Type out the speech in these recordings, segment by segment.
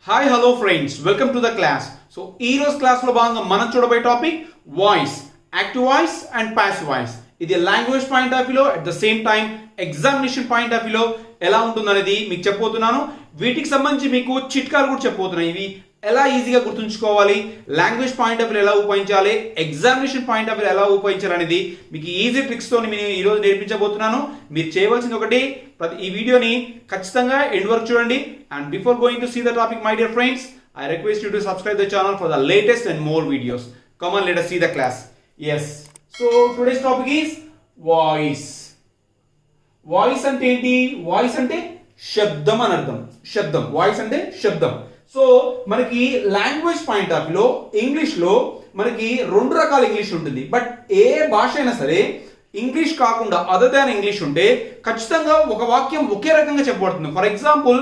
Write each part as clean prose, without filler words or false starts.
Hi hello friends, welcome to the class. So ఈ రోజు క్లాస్లో భాగంగా మనం చూడబోయే topic voice, active voice and passive voice. ఇది లాంగ్వేజ్ పాయింట్ ఆఫ్ వ్యూలో at the same time examination point of వ్యూలో ఎలా ఉంటుందనేది మీకు చెప్పబోతున్నాను. వీటికి సంబంధించి మీకు చిట్కాలు కూడా చెప్పబోతున్నాయి. ఇవి ఎలా ఈజీగా గుర్తుంచుకోవాలి, లాంగ్వేజ్ పాయింట్ ఆఫ్ వ్యూ ఎలా ఉపయోగించాలి, ఎగ్జామినేషన్ పాయింట్ ఆఫ్ వ్యూ ఎలా ఉపయోగించాలి అనేది మీకు ఈజీ ట్రిక్స్తో నేను ఈరోజు నేర్పించబోతున్నాను. మీరు చేయవలసింది ఒకటి, ఈ వీడియోని ఖచ్చితంగా ఎండ్ వరకు చూడండి. And before going to see the topic my dear friends, I request you to subscribe the channel for the latest and more videos. Come on, let us see the class. Yes. So today's topic is voice. Voice ante enti? Voice ante శబ్దం అని అర్థం. శబ్దం, voice అంటే శబ్దం. So మనకి language point of వ్యూలో ఇంగ్లీష్లో మనకి రెండు రకాల ఇంగ్లీష్ ఉంటుంది. బట్ ఏ భాష అయినా సరే ఇంగ్లీష్ కాకుండా అదర్ దాన్ ఇంగ్లీష్ ఉంటే ఖచ్చితంగా ఒక వాక్యం ఒకే రకంగా చెప్పబడుతుంది. ఫర్ ఎగ్జాంపుల్,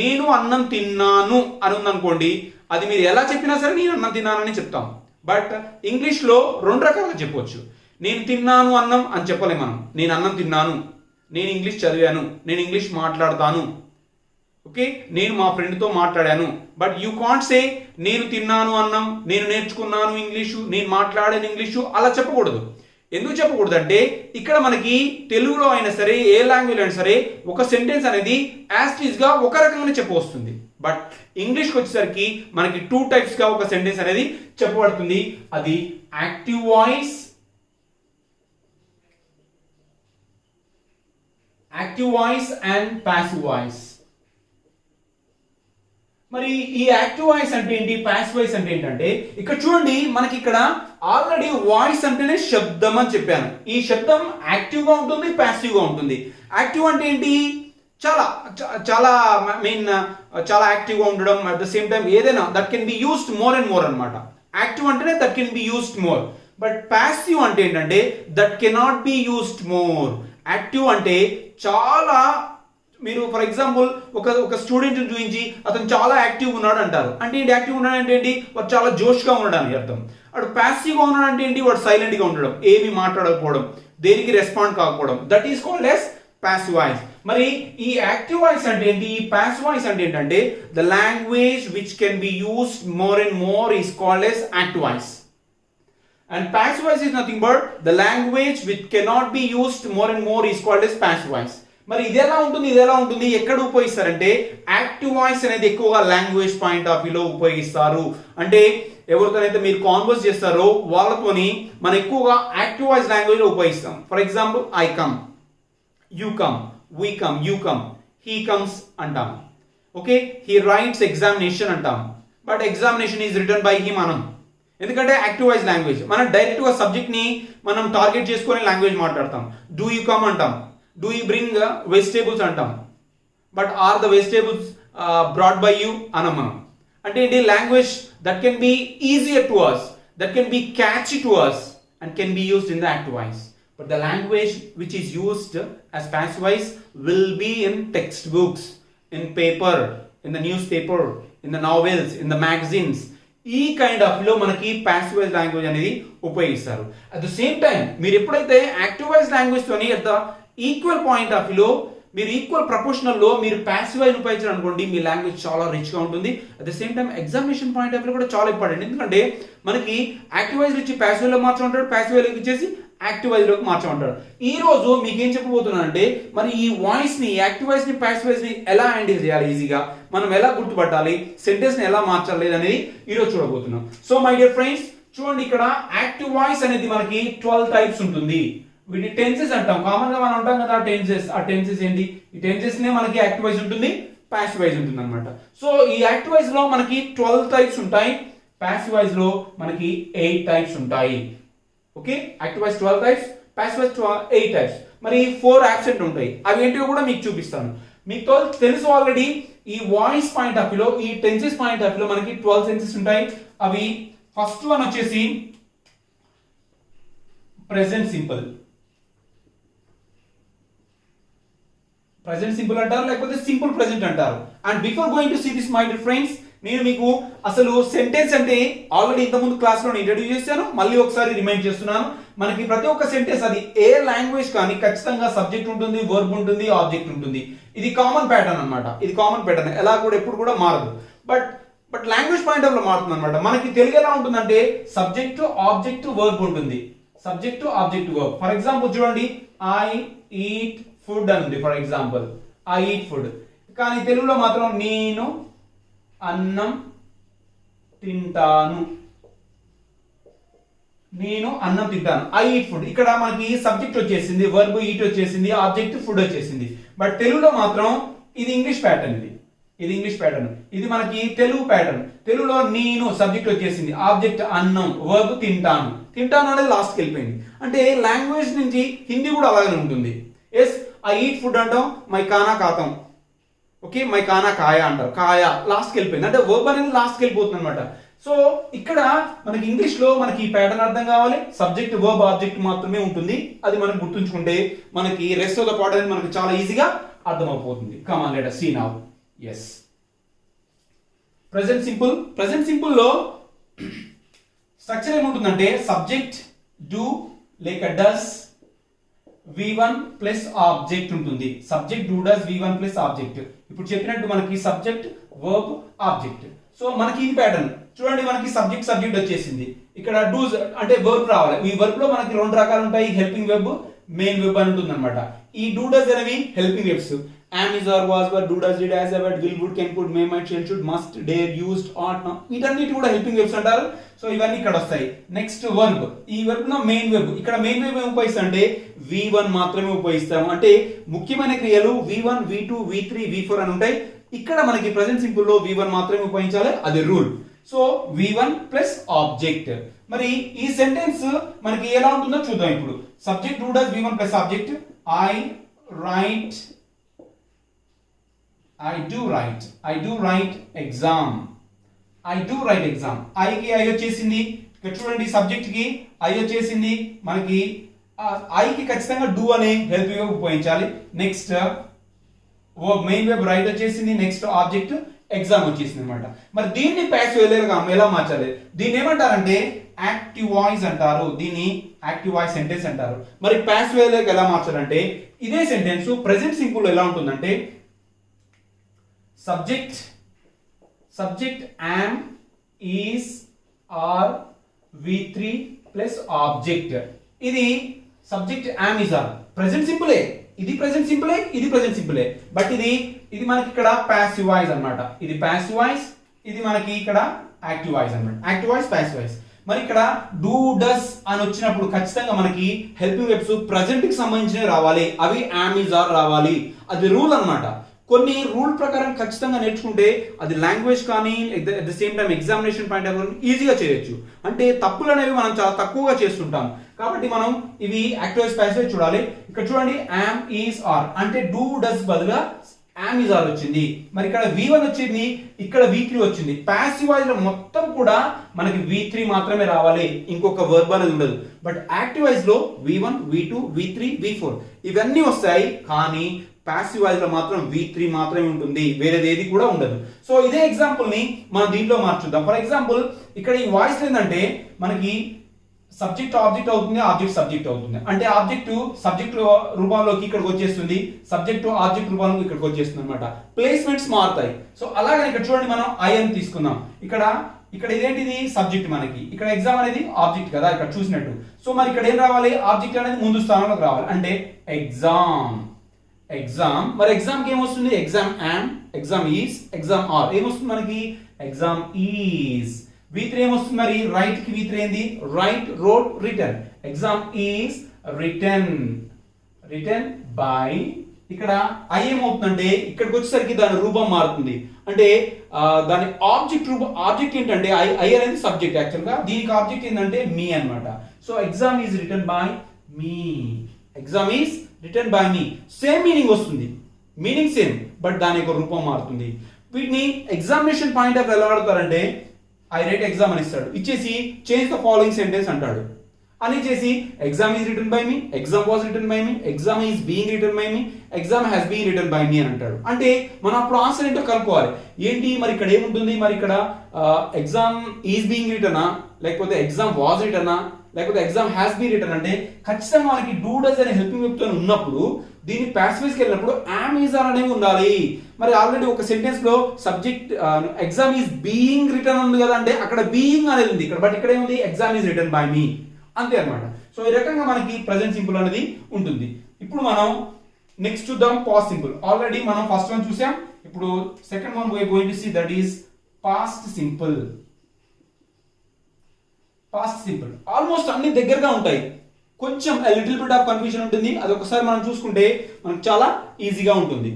నేను అన్నం తిన్నాను అని ఉందనుకోండి, అది మీరు ఎలా చెప్పినా సరే నేను అన్నం తిన్నానని చెప్తాం. బట్ ఇంగ్లీష్లో రెండు రకాలుగా చెప్పవచ్చు. నేను తిన్నాను అన్నం అని చెప్పలేము మనం. నేను అన్నం తిన్నాను, నేను ఇంగ్లీష్ చదివాను, నేను ఇంగ్లీష్ మాట్లాడతాను, ఓకే, నేను మా ఫ్రెండ్తో మాట్లాడాను. బట్ యూ కాంట్ సే నేను తిన్నాను అన్నం, నేను నేర్చుకున్నాను ఇంగ్లీషు, నేను మాట్లాడాను ఇంగ్లీషు, అలా చెప్పకూడదు. ఎందుకు చెప్పకూడదు అంటే ఇక్కడ మనకి తెలుగులో అయినా సరే ఏ లాంగ్వేజ్ అయినా సరే ఒక సెంటెన్స్ అనేది యాస్టీస్ గా ఒక రకంగానే చెప్పవస్తుంది. బట్ ఇంగ్లీష్కి వచ్చేసరికి మనకి టూ టైప్స్ గా ఒక సెంటెన్స్ అనేది చెప్పబడుతుంది. అది active voice, and passive voice. మరి ఈ యాక్టివ్ వాయిస్ అంటే ఏంటి, పాసివ్ వాయిస్ అంటే ఏంటంటే ఇక్కడ చూడండి, మనకి ఇక్కడ ఆల్రెడీ వాయిస్ అంటేనే శబ్దం అని చెప్పాను. ఈ శబ్దం యాక్టివ్ గా ఉంటుంది, పాసివ్ గా ఉంటుంది. యాక్టివ్ అంటే ఏంటి, చాలా చాలా మీన్ చాలా యాక్టివ్ గా ఉండడం. అట్ ద సేమ్ టైం ఏదైనా that can be used more and more అనమాట. యాక్టివ్ అంటేనే that can be used more. But passive అంటే ఏంటంటే that cannot be used more. Active అంటే చాలా, మీరు ఫర్ ఎగ్జాంపుల్ ఒక స్టూడెంట్ చూపించి అతను చాలా యాక్టివ్ ఉన్నాడు అంటారు. అంటే ఏంటి, యాక్టివ్ ఉన్నాడు అంటే ఏంటి, వాడు చాలా జోష్గా ఉండడానికి అర్థం. వాడు ప్యాసివ్గా ఉన్నాడు అంటే ఏంటి, వాడు సైలెంట్గా ఉండడం, ఏమి మాట్లాడకపోవడం, దేనికి రెస్పాండ్ కాకపోవడం. That is called as passive voice. మరి ఈ యాక్టివ్ వాయిస్ అంటే ఏంటి, ఈ పాసివ్ వాయిస్ అంటే ఏంటంటే the language which can be used more and more is called as active voice. And passive voice is nothing but the language which cannot be used more and more is called as passive voice. మరి ఇది ఎలా ఉంటుంది, ఎక్కడ ఉపయోగిస్తారంటే active voice అనేది ఎక్కువగా language point of వ్యూలో ఉపయోగిస్తారు. అంటే ఎవరితోనైతే మీరు కాన్వర్స్ చేస్తారో వాళ్ళతోని మనం ఎక్కువగా యాక్టివ్ వాయిస్ లాంగ్వేజ్ లో ఉపయోగిస్తాం. For example, I come, you come, we come, you come, he comes అంటాం. ఓకే, హీ రైట్స్ ఎగ్జామినేషన్ అంటాం. But examination is written by him అనం. ఎందుకంటే యాక్టివ్ వాయిస్ లాంగ్వేజ్ మనం డైరెక్ట్ గా సబ్జెక్ట్ ని మనం టార్గెట్ చేసుకొని లాంగ్వేజ్ మాట్లాడతాం. డూ యూ కమ్ అంటాం, డూ యూ బ్రింగ్ వెజిటేబుల్స్ అంటాం. But are the vegetables brought by you అనం మనం. అంటే ఏంటి, language that can be easier to us, that can be catchy to us and can be used in the active voice. But the language which is used as passive voice will be in textbooks, in paper, in the newspaper, in the novels, in the magazines. ఈ kind of లో మనకి passive voice language అనేది ఉపయోగిస్తారు. At the same time మీరు ఎప్పుడైతే active voice language తోని at the equal point of వ్యూలో మీరు ఈక్వల్ ప్రపోర్షనల్ లో మీరు పాసివ్ వాయిస్ ఉపయోగించారు అనుకోండి, మీ లాంగ్వేజ్ చాలా రిచ్ గా ఉంటుంది. At the same time examination point of view కూడా చాలా ఇంపార్టెంట్. ఎందుకంటే మనకి యాక్టివ్ వాయిస్ ఇచ్చి పాసివ్ లో మార్చమంటాడు, పాసివ్ వాయిస్ ఇచ్చేసి యాక్టివ్ వాయిస్ లోకి మార్చమంటాడు. ఈ రోజు మీకు ఏం చెప్పబోతున్నానంటే మరి ఈ వాయిస్ ని, యాక్టివ్ వాయిస్ ని, పాసివ్ వాయిస్ ని ఎలా హ్యాండిల్ చేయాలి, ఈజీగా మనం ఎలా గుర్తుపట్టాలి, సెంటెన్స్ ని ఎలా మార్చాలి అనేది ఈ రోజు చూడబోతున్నాం. సో మై డియర్ ఫ్రెండ్స్, చూడండి, ఇక్కడ యాక్టివ్ వాయిస్ అనేది మనకి 12 టైప్స్ ఉంటుంది. వీటి టెన్సెస్ అంటాం. కామన్ గా మనం ఉంటాం కదా టెన్సెస్. ఆ టెన్సెస్ ఏంటి, ఈ టెన్సెస్ నే మనకి యాక్టివ్ వాయిస్ ఉంటుంది, పాసివ్ వాయిస్ ఉంటుంది అనమాట. సో ఈ యాక్టివ్ వాయిస్ లో మనకి 12 టైప్స్ ఉంటాయి, పాసివ్ వాయిస్ లో మనకి 8 టైప్స్ ఉంటాయి. Okay, active voice 12 types, passive voice 8 types. మరి 4 యాబ్సెంట్ ఉంటాయి. అవి ఏంటివో కూడా మీకు చూపిస్తాను. మీకు తెలుసు ఆల్రెడీ. ఈ వాయిస్ పాయింట్ ఆఫ్ వ్యూలో, ఈ టెన్సెస్ పాయింట్ ఆఫ్ వ్యూలో మనకి 12 టెన్సెస్ ఉంటాయి. అవి ఫస్ట్ వన్ వచ్చేసి ప్రెజెంట్ సింపుల్. ప్రెజెంట్ సింపుల్ అంటారు, లేకపోతే సింపుల్ ప్రెజెంట్ అంటారు. And before going to see this my dear friends, నేను మీకు అసలు సెంటెన్స్ అంటే ఆల్రెడీ ఇంతకుముందు క్లాస్లో ఇంట్రడ్యూస్ చేశాను, మళ్ళీ ఒకసారి రిమైండ్ చేస్తున్నాను. మనకి ప్రతి ఒక్క సెంటెన్స్ అది ఏ లాంగ్వేజ్ కానీ ఖచ్చితంగా సబ్జెక్ట్ ఉంటుంది, వర్బ్ ఉంటుంది, ఆబ్జెక్ట్ ఉంటుంది. ఇది కామన్ ప్యాటర్న్ అన్నమాట. ఇది కామన్ ప్యాటర్న్, ఎలా కూడా ఎప్పుడు కూడా మారదు. బట్ లాంగ్వేజ్ పాయింట్ ఆఫ్ లో మారుతుంది అనమాట. మనకి తెలుగు ఎలా ఉంటుందంటే సబ్జెక్ట్ ఆబ్జెక్ట్ వర్బ్ ఉంటుంది. Subject object verb. For example చూడండి, ఐ ఈట్ ఫుడ్ అని ఉంది. For example I eat food. కానీ తెలుగులో మాత్రం నేను అన్నం తింటాను. నేను అన్నం తింటాను. I eat food. ఇక్కడ మనకి సబ్జెక్ట్ వచ్చేసింది, వర్బ్ ఈట్ వచ్చేసింది, ఆబ్జెక్ట్ ఫుడ్ వచ్చేసింది. బట్ తెలుగులో మాత్రం ఇది ఇంగ్లీష్ ప్యాటర్న్. ఇది ఇంగ్లీష్ ప్యాటర్న్. ఇది మనకి తెలుగు ప్యాటర్న్. తెలుగులో నేను సబ్జెక్ట్ వచ్చేసింది, ఆబ్జెక్ట్ అన్నం, వర్బ్ తింటాను. తింటాను అనేది లాస్ట్కి వెళ్ళిపోయింది. అంటే లాంగ్వేజ్ నుంచి హిందీ కూడా అలాగే ఉంటుంది. ఎస్, ఐ ఈట్ ఫుడ్ అంటాం, మై కానా ఖాతాం. ఓకే, మై కానా కాయా అంటారు, కాయా లాస్ట్కి వెళ్ళిపోయింది. అంటే వర్బ్ అనేది లాస్ట్కి వెళ్ళిపోతుంది అనమాట. సో ఇక్కడ మనకి ఇంగ్లీష్ లో మనకి ఈ ప్యాటర్న్ అర్థం కావాలి, సబ్జెక్ట్ వర్బ్ ఆబ్జెక్ట్ మాత్రమే ఉంటుంది. అది మనం గుర్తుంచుకుంటే మనకి రెస్ట్ ఆఫ్ ద పార్ట్ అనేది మనకి చాలా ఈజీగా అర్థమైపోతుంది. Come on, let us see now. yes, present simple. Present simple లో స్ట్రక్చర్ ఏముంటుందంటే సబ్జెక్ట్ డూ లేక డస్ V1 ప్లస్ ఆబ్జెక్ట్ ఉంటుంది. Subject do does V1 plus object. ఇప్పుడు చెప్పినట్టు మనకి సబ్జెక్ట్ వర్బ్ ఆబ్జెక్ట్. సో మనకి ఇది ప్యాటర్న్ చూడండి. మనకి సబ్జెక్ట్ వచ్చేసింది. ఇక్కడ డూస్ అంటే వర్బ్ రావాలి. ఈ వర్బ్ లో మనకి రెండు రకాలు ఉంటాయి, హెల్పింగ్ వెబ్, మెయిన్ వెబ్ అని ఉంటుంది అనమాట. ఈ డూ డస్ అనేవి helping webs. am, is, or, was, were, do, does, did, has, ever, will, would, can, could, may, might, shall, should, must, dare, used, ought, not. వీటన్నిటి కూడా helping webs అంటారు. So ఇవన్నీ ఇక్కడ వస్తాయి. Next verb. ఈ verb లో main web. ఇక్కడ main web ఏమి ఉపయోగిస్తాం అంటే V1 మాత్రమే ఉపయోగిస్తాము. అంటే ముఖ్యమైన క్రియలు V1, V2, V3, V4 అని ఉంటాయి. ఇక్కడ మనకి ప్రెజెంట్ సింపుల్ లో V1 మాత్రమే ఉపయోగించాలి, అది rule. So V1 plus object. మరి ఈ సెంటెన్స్ మనకి ఎలా ఉంటుందో చూద్దాం ఇప్పుడు. Subject do does V1 plus object. I do write exam. I కి I వచ్చేసింది. ఇక్కడ చూడండి, సబ్జెక్ట్ కి I వచ్చేసింది. మనకి I కి ఖచ్చితంగా do అనే హెల్పింగ్ వెబ్ ఉపయోగించాలి. నెక్స్ట్ మెయిన్ వెబ్ రైట్ వచ్చేసింది. నెక్స్ట్ ఆబ్జెక్ట్ ఎగ్జామ్ వచ్చేసింది అనమాట. మరి దీన్ని ప్యాసివ్ గా ఎలా మార్చాలి? దీన్ని ఏమంటారంటే యాక్టివ్ వాయిస్ అంటారు. దీన్ని యాక్టివ్ వాయిస్ సెంటెన్స్ అంటారు. మరి ప్యాసివ్ ఎలా మార్చాలంటే ఇదే సెంటెన్స్ ప్రెజెంట్ సింపుల్ ఎలా ఉంటుందంటే subject am, is, are, V3 plus object. ఇది subject am, is, are present సింపులే. ఇది ప్రెజెంట్ సింపులే. బట్ ఇది మనకి ఇక్కడ పాసివ్ వాయిస్ అన్నమాట. ఇది పాసివ్ వాయిస్, ఇది మనకి ఇక్కడ యాక్టివ్ వాయిస్ అన్నమాట. Active voice, passive voice. మరి ఇక్కడ డూ డస్ అని వచ్చినప్పుడు ఖచ్చితంగా మనకి హెల్పింగ్ వెబ్స్ ప్రెజెంట్ కి సంబంధించినవి రావాలి. అవి am, is, are రావాలి. అది రూల్ అన్నమాట. కొన్ని రూల్ ప్రకారం ఖచ్చితంగా నేర్చుకుంటే అది లాంగ్వేజ్ కానీ at the same time examination point of ఈజీగా చేయొచ్చు. అంటే తప్పులు అనేవి మనం చాలా తక్కువగా చేస్తుంటాం. కాబట్టి మనం ఇవి యాక్టివ్ ప్యాసివ్ చూడాలి. ఇక్కడ చూడండి, am, is, are అంటే డూ డస్ బదులుగా am, is, are వచ్చింది. మరి ఇక్కడ V1 వచ్చింది, ఇక్కడ V3 వచ్చింది. ప్యాసివ్ వాయిస్ లో మొత్తం కూడా మనకి V3 మాత్రమే రావాలి, ఇంకొక వర్బ్ అనేది ఉండదు. బట్ యాక్టివ్ వాయిస్ లో V1, V2, V3, V4 ఇవన్నీ వస్తాయి. కానీ పాసివ్ వాయిస్ లో మాత్రం V3 మాత్రమే ఉంటుంది, వేరేది ఏది కూడా ఉండదు. సో ఇదే ఎగ్జాంపుల్ ని మనం దీంట్లో మార్చుద్దాం. ఫర్ ఎగ్జాంపుల్ ఇక్కడ ఈ వాయిస్ ఏంటంటే మనకి సబ్జెక్ట్ ఆబ్జెక్ట్ అవుతుంది, ఆబ్జెక్ట్ సబ్జెక్ట్ అవుతుంది. అంటే ఆబ్జెక్ట్ సబ్జెక్ట్ రూపంలోకి ఇక్కడికి వచ్చేస్తుంది, సబ్జెక్ట్ ఆబ్జెక్ట్ రూపంలోకి ఇక్కడికి వచ్చేస్తుంది అనమాట. ప్లేస్మెంట్స్ మారుతాయి. సో అలాగని ఇక్కడ చూడండి, మనం ఐ అని తీసుకుందాం. ఇక్కడ ఇదేంటిది సబ్జెక్ట్, మనకి ఇక్కడ ఎగ్జామ్ అనేది ఆబ్జెక్ట్ కదా ఇక్కడ చూసినట్టు. సో మరి ఇక్కడ ఏం రావాలి? ఆబ్జెక్ట్ అనేది ముందు స్థానంలోకి రావాలి. అంటే ఎగ్జామ్. మరి ఎగ్జామ్ కి ఏమొస్తుంది? Exam am, exam is, exam are. ఏమొస్తుంది మనకి? Exam is. V3 ఏమొస్తుంది మరి? రైట్ కి V3 ఏంది? Right, road, return. Exam is written by. ఇక్కడ I ఏమవుతుందంటే ఇక్కడికి వచ్చేసరికి దాని రూపం మారుతుంది. అంటే దాని ఆబ్జెక్ట్ ఏంటంటే I అనేది సబ్జెక్ట్ యాక్చువల్ గా. దీనికి ఆబ్జెక్ట్ ఏంటంటే మీ అన్నమాట. So exam is written by me. Exam is written by me. Same meaning వస్తుంది, మీనింగ్ సేమ్, బట్ దాని యొక్క రూపం మారుతుంది. వీటిని ఎగ్జామినేషన్ పాయింట్ ఆఫ్ ఎలా ఆడతారంటే ఐ రైట్ ఎగ్జామ్ అని ఇస్తాడు, ఇచ్చేసి చేంజ్ ద ఫాలోయింగ్ సెంటెన్స్ అంటాడు. అని చేసి exam is written by me, exam was written by me, exam is being written by me, exam has been written by me అని అంటాడు. అంటే మనం అప్పుడు ఆన్సర్ ఏంటో కనుక్కోవాలి. ఏంటి మరి ఇక్కడ ఏముంటుంది? మరి ఇక్కడ ఎగ్జామ్ ఈజ్ బీయింగ్ రిటనా, లేకపోతే ఎగ్జామ్ వాజ్ రిటనా, లేకపోతే ఎగ్జామ్ హ్యాస్ బీన్ రిటన్ అంటే ఖచ్చితంగా మనకి డూ డస్ అనే హెల్పింగ్ వెబ్ తో ఉన్నప్పుడు దీని పాసివ్ వాయిస్ కి వెళ్ళినప్పుడు యామ్ ఈజ్ ఆర్ అనేవి ఉండాలి. మరి ఆల్రెడీ ఒక సెంటెన్స్ లో subject exam is being written ఉంది కదా, అంటే అక్కడ బీయింగ్ అనేది ఉంది ఇక్కడ, బట్ ఇక్కడ ఏముంది ఎగ్జామ్ ఈజ్ రిటర్న్ బై మీ అంతే అన్నమాట. సో ఈ రకంగా మనకి ప్రెజెంట్ సింపుల్ అనేది ఉంటుంది. ఇప్పుడు మనం నెక్స్ట్ చూద్దాం పాస్ట్ సింపుల్. ఆల్రెడీ మనం ఫస్ట్ వన్ చూసాం, ఇప్పుడు second one we are going to see, that is past simple. Past simple almost అన్ని దగ్గరగా ఉంటాయి, కొంచెం లిటిల్ బిట్ ఆఫ్ కన్ఫ్యూజన్ ఉంటుంది. అది ఒకసారి మనం చూసుకుంటే మనకు చాలా ఈజీగా ఉంటుంది.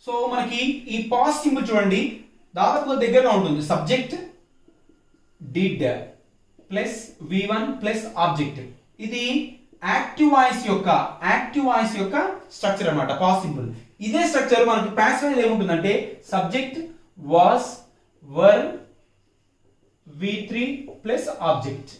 సో మనకి ఈ పాస్ట్ సింపుల్ చూడండి దాదాపుగా దగ్గరగా ఉంటుంది. Subject did plus V1 plus object. ఇది యాక్టివ్ వాయిస్ యొక్క స్ట్రక్చర్ అన్నమాట పాస్ట్ సింపుల్. ఇదే స్ట్రక్చర్ మనకి పాసివ్ వాయిస్ ఏముంటుందంటే subject was were V3 plus object.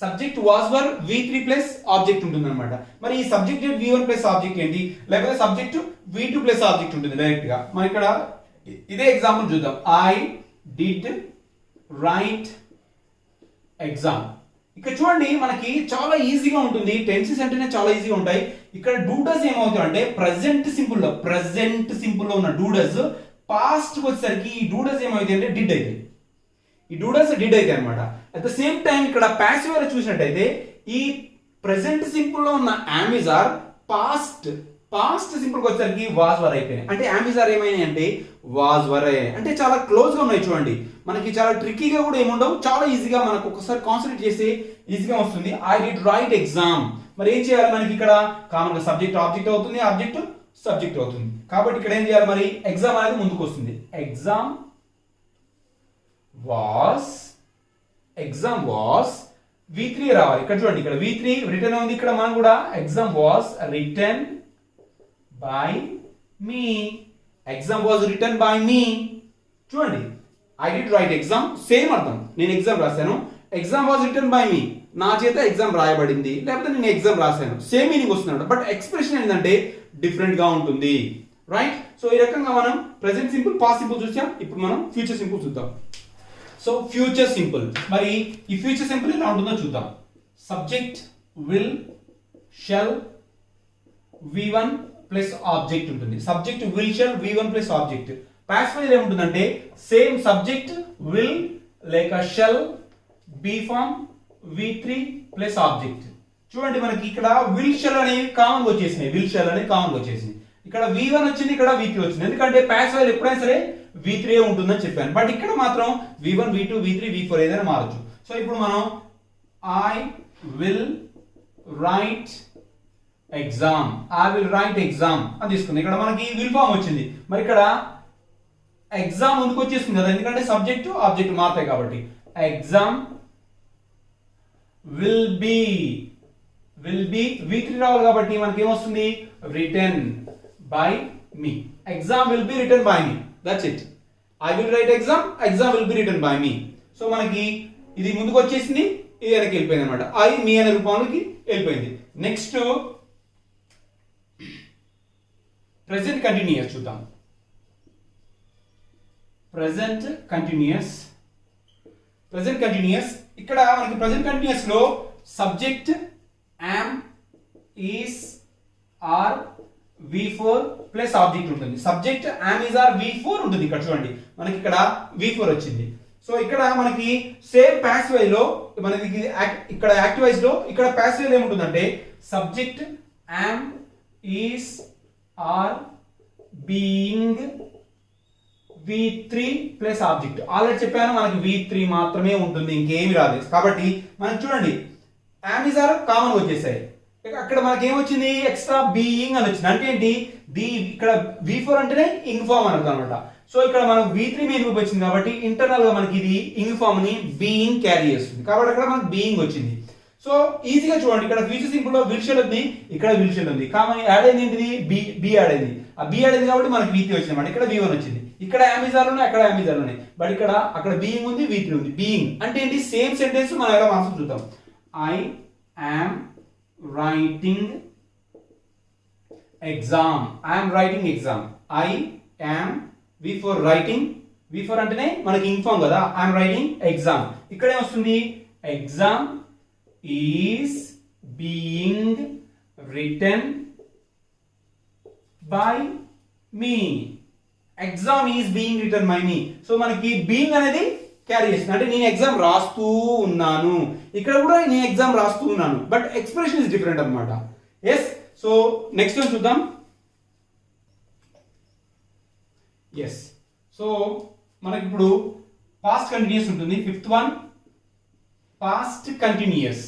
Subject was were V3 plus object ఉంటుంది అనమాట. మరి ఈ సబ్జెక్ట్ V1 ప్లస్ ఆబ్జెక్ట్ ఏంటి, లేకపోతే సబ్జెక్ట్ V2 ప్లస్ ఆబ్జెక్ట్ ఉంటుంది డైరెక్ట్ గా. మరి ఇక్కడ ఇదే ఎగ్జాంపుల్ చూద్దాం. I did write exam. ఇక్కడ చూడండి మనకి చాలా ఈజీగా ఉంటుంది, టెన్సెస్ అంటేనే చాలా ఈజీగా ఉంటాయి. ఇక్కడ డూడస్ ఏమవుతాయి అంటే ప్రెసెంట్ సింపుల్ లో ఉన్న డూడస్ పాస్ట్ వచ్చేసరికి ఈ డూడస్ ఏమవుతాయి అంటే డిడ్ అయితే, ఈ డూడస్ డిడ్ అయితే అనమాట. అట్ ద సేమ్ టైం ఇక్కడ పాసివ్ వాయిస్ చూసినట్టయితే ఈ ప్రెసెంట్ సింపుల్ లో ఉన్న యామిజార్ పాస్ట్ సింపుల్ వచ్చేసరికి వాజ్ వర్ అయిపోయినాయి. అంటే యామిజార్ ఏమైనాయి అంటే వాజ్ వర్ అయ్యాయి. అంటే చాలా క్లోజ్ గా ఉన్నాయి చూడండి. మనకి చాలా ట్రిక్కీగా కూడా ఏముండవు, చాలా ఈజీగా మనకు ఒకసారి కాన్సన్ట్రేట్ చేసి ఈజీగా వస్తుంది. I did write exam. మరి ఏం చేయాలి మనకి ఇక్కడ కామన్ గా సబ్జెక్ట్ ఆబ్జెక్ట్ అవుతుంది, ఆబ్జెక్ట్ సబ్జెక్ట్ అవుతుంది. కాబట్టి ఇక్కడ ఏం చేయాలి మరి ఎగ్జామ్ అనేది ముందుకు వస్తుంది. ఎగ్జామ్ వాస్ V3 రావాలి. ఇక్కడ చూడండి ఇక్కడ V3 రిటర్న్ ఉంది, ఇక్కడ మనం కూడా exam was return by me. Exam was return by me. చూడండి I did write exam same అర్థం, నేను ఎగ్జామ్ రాశాను. Exam was return by me, నా చేత ఎగ్జామ్ రాయబడింది, లేకపోతే నేను ఎగ్జామ్ రాశాను, సేమ్ మీనింగ్ వస్తున్నాడు. బట్ ఎక్స్ప్రెషన్ ఏంటంటే డిఫరెంట్ గా ఉంటుంది, రైట్? సో ఈ రకంగా మనం ప్రెసెంట్ సింపుల్ పాస్ట్ సింపుల్ చూసాం. ఇప్పుడు మనం ఫ్యూచర్ సింపుల్ చూద్దాం. సో ఫ్యూచర్ సింపుల్, మరి ఈ ఫ్యూచర్ సింపుల్ ఎలా ఉంటుందో చూద్దాం. Subject will shall V1 plus object ఉంటుంది. Subject will shall V1 plus object. Past voice ఏముంటుందంటే సేమ్ సబ్జెక్ట్ విల్ లేక shall be form V3 plus object. చూడండి మనకి ఇక్కడ విల్ షెల్ అనేవి కామన్ గా వచ్చేసినాయి. ఇక్కడ V1 వచ్చింది, ఇక్కడ V3 వచ్చింది. ఎందుకంటే పాస్ట్ వాయిస్ ఎప్పుడైనా సరే V3 ఉంటుందని చెప్పాను. బట్ ఇక్కడ మాత్రం V1 V2 V3 V4 ఏదైనా మారచ్చు. సో ఇప్పుడు మనం ఐ విల్ రైట్ ఎగ్జామ్ అని తీసుకుంది. ఇక్కడ మనకి విల్ ఫామ్ వచ్చింది, మరి ఇక్కడ ఎగ్జామ్ ముందుకు వచ్చేస్తుంది కదా, ఎందుకంటే సబ్జెక్ట్ ఆబ్జెక్ట్ మారుతాయి కాబట్టి. ఎగ్జామ్ విల్ బి V3 రావాలి కాబట్టి మనకి ఏమొస్తుంది return by me. Exam will be return by me, that's it. I will write exam will be return by me. So మనకి ఇది ముందుకు వచ్చేసింది, ఇది వెనక్కి వెళ్ళిపోయింది అనమాట. ఐ మీ అనే రూపంలోకి వెళ్ళిపోయింది. నెక్స్ట్ ప్రెసెంట్ కంటిన్యూస్ చూద్దాం. ప్రెసెంట్ కంటిన్యూస్ ఇక్కడ మనకి ప్రెసెంట్ కంటిన్యూస్ లో subject am, is, are, V4 plus object ఉంటుంది. Subject am, is, are, V4 ఉంటుంది. ఇక్కడ చూడండి మనకి ఇక్కడ V4 వచ్చింది. సో ఇక్కడ మనకి సేమ్ పాసివ్ వాయిస్ లో మనకి ఇక్కడ యాక్టివ్ వాయిస్ లో ఇక్కడ పాసివ్ వాయిస్ ఏముంటుందంటే subject am, is, are, being V3 plus object. Already చెప్పాను మనకి V3 మాత్రమే ఉంటుంది, ఇంకేమి రాదు. కాబట్టి మనం చూడండి am, is, are కామన్ వచ్చేసాయి. అక్కడ మనకి ఏమొచ్చింది ఎక్స్ట్రా బీయింగ్ అని వచ్చింది. అంటే ఏంటి ఇక్కడ V4 అంటేనే ఇంగ్ ఫామ్ అని అర్థం అనమాట. సో ఇక్కడ మనం V3 మెయిన్ రూప్ వచ్చింది కాబట్టి ఇంటర్నల్ గా మనకి ఇది ఇంగ్ ఫామ్ ని బీయింగ్ క్యారీ చేస్తుంది. కాబట్టి అక్కడ మనకి బీయింగ్ వచ్చింది. సో ఈజీగా చూడండి ఇక్కడ ఫ్యూచర్ సింపుల్ లో విల్ షెల్ ఉంది, ఇక్కడ విల్ షెల్ ఉంది. కామన్ యాడ్ అయింది ఏంటిది బి యాడ్ అయింది. ఆ బి యాడ్ అయింది కాబట్టి మనకి V3 వచ్చింది అన్నమాట. ఇక్కడ V1 వచ్చింది. ఇక్కడ am, is, are ఉన్నాయి, అక్కడ am, is, are ఉన్నాయి. బట్ అక్కడ బీయింగ్ ఉంది, V3 ఉంది. బీయింగ్ అంటే ఏంటి సేమ్ సెంటెన్స్ మనం ఎలా మార్చు చూద్దాం. I am writing exam. I am V4 writing. V4 అంటేనే మనకి ఇన్ఫార్మ్ కదా. I am writing exam. ఇక్కడ ఏమొస్తుంది exam is being written by me. Exam is being written by me. So మనకి బీయింగ్ అనేది క్యారీ చేస్తుంది, అంటే నేను ఎగ్జామ్ రాస్తూ ఉన్నాను. ఇక్కడ కూడా నేను ఎగ్జామ్ రాస్తూ ఉన్నాను, బట్ ఎక్స్ప్రెషన్ ఇస్ డిఫరెంట్ అనమాట. ఎస్. సో నెక్స్ట్ వన్ చూద్దాం. ఎస్. సో మనకి ఇప్పుడు పాస్ట్ కంటిన్యూస్ ఉంటుంది. Fifth one past continuous.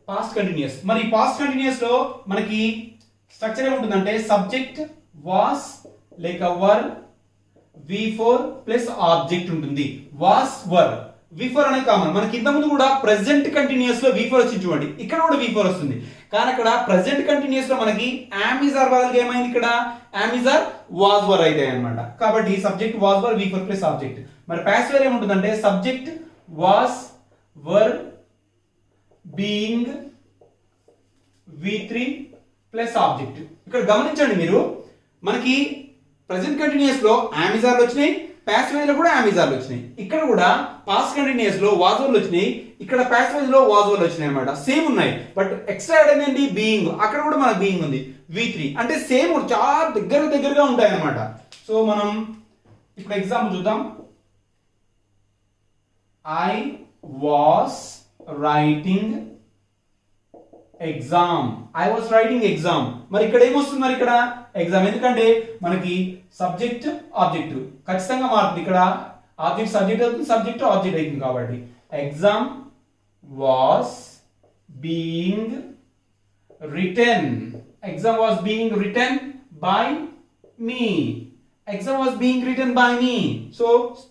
Past continuous. మరి పాస్ట్ కంటిన్యూస్ లో మనకి స్ట్రక్చర్ ఏముంటుందంటే సబ్జెక్ట్ వాస్ లేక వర్ V4 ప్లస్ ఆబ్జెక్ట్ ఉంటుంది. వాస్ వర్ V4 అనేది కామన్. మనకి ఇంత ముందు కూడా ప్రెసెంట్ కంటిన్యూస్ లో V4 వచ్చింది చూడండి, ఇక్కడ కూడా V4 వస్తుంది. కానీ అక్కడ ప్రెసెంట్ కంటిన్యూస్ లో మనకి am is are బదులుగా ఏమైంది, ఇక్కడ am is are was were అయితే అన్నమాట. కాబట్టి subject was were V4 plus object. మరి పాస్ట్ వేర్ ఏముంటుందంటే subject was were being V3 plus object. ఇక్కడ గమనించండి మీరు, మనకి ప్రెసెంట్ కంటిన్యూస్ లో am is are వచ్చినాయి, పాస్ట్ వేర్ లో కూడా am is are వచ్చినాయి. ఇక్కడ కూడా పాస్ట్ కంటిన్యూస్ లో was were వచ్చినాయి, ఇక్కడ పాస్ట్ వేర్ లో was were వచ్చినాయి అన్నమాట. సేమ్ ఉన్నాయి, బట్ ఎక్స్ట్రా యాడ్ ఏంటి బీయింగ్. అక్కడ కూడా మనకు బీయింగ్ ఉంది V3, అంటే సేమ్ చాలా దగ్గరగా ఉంటాయి అన్నమాట. సో మనం ఇప్పుడు ఎగ్జాంపుల్ చూద్దాం. I was writing exam. I was writing exam. మరి ఇక్కడ ఏమొస్తుంది, మరి ఇక్కడ ఎగ్జామ్, ఎందుకంటే మనకి సబ్జెక్ట్ ఆబ్జెక్ట్ ఖచ్చితంగా మారుతుంది. ఇక్కడ ఆబ్జెక్ట్ సబ్జెక్ట్ అవుతుంది, సబ్జెక్ట్ ఆబ్జెక్ట్ అవుతుంది. కాబట్టి exam was being written. Exam was being written by me. Exam was being written by me. So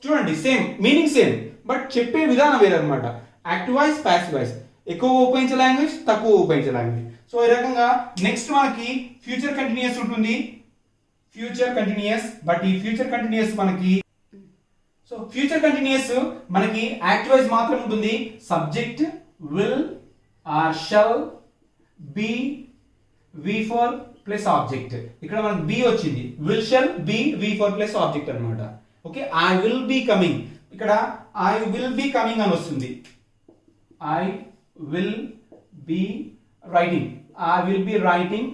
చూడండి, సేమ్ మీనింగ్ సేమ్, బట్ చెప్పే విధానం వేరే అనమాట. యాక్టివ్ వాయిస్, ప్యాసివ్ వాయిస్, ఎక్కువ ఉపయోగించే లాంగ్వేజ్, తక్కువ ఉపయోగించే లాంగ్వేజ్. సో ఈ రకంగా నెక్స్ట్ మనకి ఫ్యూచర్ కంటిన్యూస్ ఉంటుంది. ఫ్యూచర్ కంటిన్యూస్, బట్ ఈ ఫ్యూచర్ కంటిన్యూస్ మనకి ఫ్యూచర్ కంటిన్యూస్ మనకి యాక్టివ్ వాయిస్ మాత్రం ఉంటుంది. Subject will or shall be V4 plus object. ఇక్కడ మనకి బి వచ్చింది, will shall be V4 plus object అన్నమాట. Okay, I will be coming, ఇక్కడ ఐ విల్ బి కమింగ్ అని వస్తుంది. I will be writing. I will be writing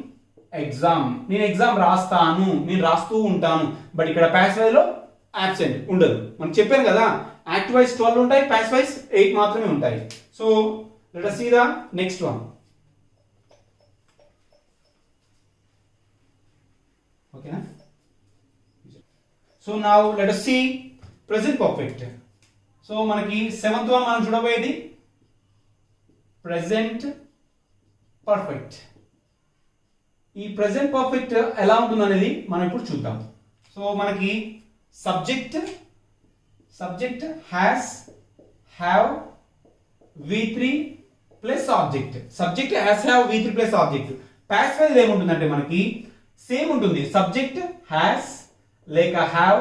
exam. నేను exam రాస్తాను, నేను రాస్తూ ఉంటాను. బట్ ఇక్కడ పాసివ్ వాయిస్ లో absent ఉండదు. మనం చెప్పాను కదా, యాక్టివ్ వాయిస్ 12 ఉంటాయి, పాసివ్ వాయిస్ 8 మాత్రమే ఉంటాయి. So let us see the next one. ఓకేనా? So now let us see present perfect. So మనకి 7th one మనం చూడబోయేది ప్రెజెంట్ పర్ఫెక్ట్. ఈ ప్రెజెంట్ పర్ఫెక్ట్ ఎలా ఉంటుంది అనేది మనం ఇప్పుడు చూద్దాం. సో మనకి subject has, have, V3 plus object. Subject has, have, V3 plus object. Passive ఏముంటుందంటే మనకి సేమ్ ఉంటుంది. సబ్జెక్ట్ హ్యాస్ లేక have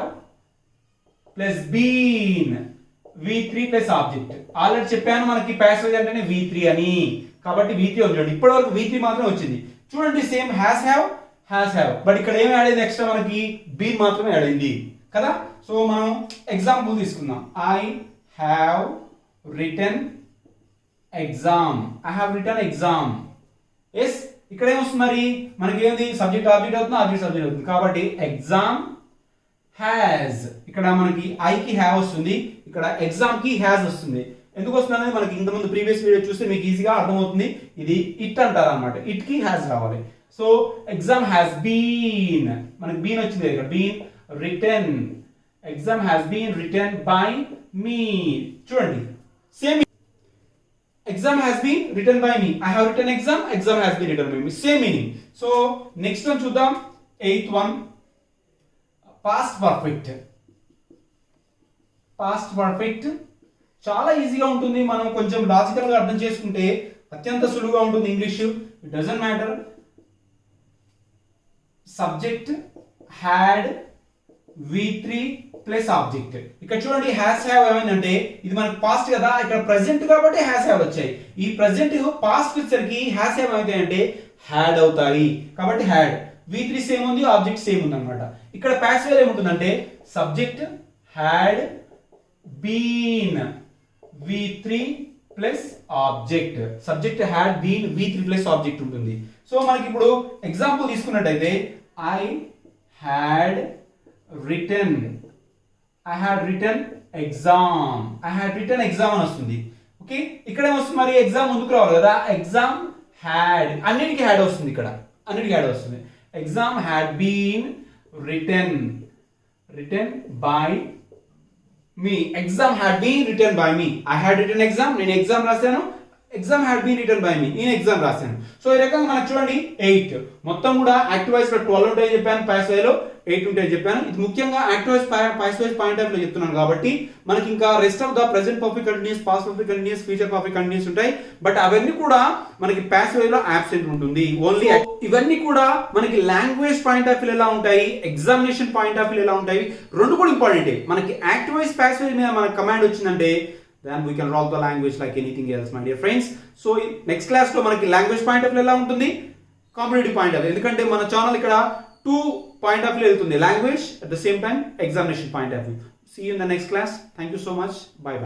plus been V3 plus object. Already చెప్పాను మనకి పాసివ్ అంటేనే V3 అని, కాబట్టి V3 వచ్చింది. ఇప్పటి వరకు V3 మాత్రమే వచ్చింది. చూడండి, సేమ్ హ్యాస్ హ్యావ్, బట్ ఇక్కడ ఏమి యాడ్ అయింది, ఎక్స్ట్రా మనకి బీ మాత్రమే యాడ్ అయింది కదా. సో మనం ఎగ్జాంపుల్ తీసుకుందాం. I have written exam. I have written exam. Yes, ఇక్కడ ఏమొస్తుంది, మరి మనకి ఏంది, సబ్జెక్ట్ ఆబ్జెక్ట్ అవుతుంది, ఆబ్జెక్ట్ సబ్జెక్ట్ అవుతుంది. కాబట్టి ఎగ్జామ్ హ్యాజ్, ఇక్కడ మనకి ఐ కి హ్యావ్ వస్తుంది, ఇక్కడ ఎగ్జామ్ కి హ్యాజ్ వస్తుంది. ఎందుకు వస్తుంది అనేది మనకి ఇంతకుముందు ప్రీవియస్ వీడియో చూస్తే మీకు ఈజీగా అర్థమవుతుంది. ఇది ఇట్ అంటారు అనమాట, ఇట్ కి హ్యాజ్ రావాలి. సో ఎగ్జామ్ హ్యాస్ బీన్, మనకి బీన్ వచ్చింది, ఇక్కడ been written. Exam has been written by me. చూడండి, same exam has been written by me. I have written exam, exam has been written by me, same meaning. So next one చూద్దాం. 8th one past perfect. Past perfect చాలా ఈజీగా ఉంటుంది. మనం కొంచెం logical గా అర్థం చేసుకుంటే అత్యంత సులువుగా ఉంటుంది English. It doesn't matter. Subject had V3 plus object. ఇక్కడ చూడండి, హ్యాస్ హ్యావ్ ఏమైందంటే ఇది మనకి పాస్ట్ కదా, ఇక్కడ ప్రెసెంట్ కాబట్టి హ్యాస్ హ్యావ్ వచ్చాయి. ఈ ప్రెసెంట్ పాస్ట్ వచ్చేసరికి హ్యాస్ హ్యావ్ ఏమవుతాయంటే హ్యాడ్ అవుతాయి. కాబట్టి హ్యాడ్, V3 సేమ్ ఉంది, ఆబ్జెక్ట్ సేమ్ ఉంది అనమాట. ఇక్కడ పాస్ట్ వేర్ ఏముంటుందంటే subject had been V3 plus object, subject had been V3 plus object ఉంటుంది. సో మనకి ఇప్పుడు ఎగ్జాంపుల్ తీసుకున్నట్టయితే ఐ హ్యాడ్ రిటన్ ఎగ్జామ్, అని వస్తుంది. ఓకే, ఇక్కడ ఏమొస్తుంది మరి ఎగ్జామ్ ముందుకు రావాలి కదా, ఎగ్జామ్ హ్యాడ్, అన్నిటికీ హ్యాడ్ వస్తుంది, ఇక్కడ అన్నిటికీ హ్యాడ్ వస్తుంది. Exam had been written by me, exam had been written by me. I had written exam, నేను ఎగ్జామ్ రాశాను, exam had been written by me, నేను ఎగ్జామ్ రాశాను. సో ఈ రకంగా మనకు చూడండి 8 మొత్తం కూడా యాక్టివ్ వాయిస్ లో 12 ఉంటాయని చెప్పాను, పాసివ్ వాయిస్ లో 8 ఉంటాయని చెప్పాను. ఇది ముఖ్యంగా active voice passive voice point of లో చెప్తున్నాను కాబట్టి మనకి ఇంకా rest of the present perfect continuous, past perfect continuous, future perfect continuous ఉంటాయి. బట్ అవన్నీ కూడా మనకి పాసివ్ వాయిస్ లో అబ్సెంట్ ఉంటుంది ఓన్లీ. ఇవన్నీ కూడా మనకి లాంగ్వేజ్ పాయింట్ ఆఫ్ వ్యూ ఎలా ఉంటాయి, ఎగ్జామినేషన్ పాయింట్ ఆఫ్ వ్యూ ఎలా ఉంటాయి, రెండు కూడా ఇంపార్టెంట్. మనకి యాక్టివ్ వాయిస్ పాసివ్ వాయిస్ మీద మనకి కమాండ్ వచ్చిందంటే then we can roll the language like anything else, my dear friends. So next class లో మనకి లాంగ్వేజ్ పాయింట్ ఆఫ్ వ్యూ ఎలా ఉంటుంది, కాంపిటేటివ్ పాయింట్ ఆఫ్ వ్యూ, ఎందుకంటే మన ఛానల్ ఇక్కడ 2 పాయింట్ ఆఫ్ వ్యూ వెళ్తుంది, language at the same time examination point of view. See you in the next class. Thank you so much. Bye bye.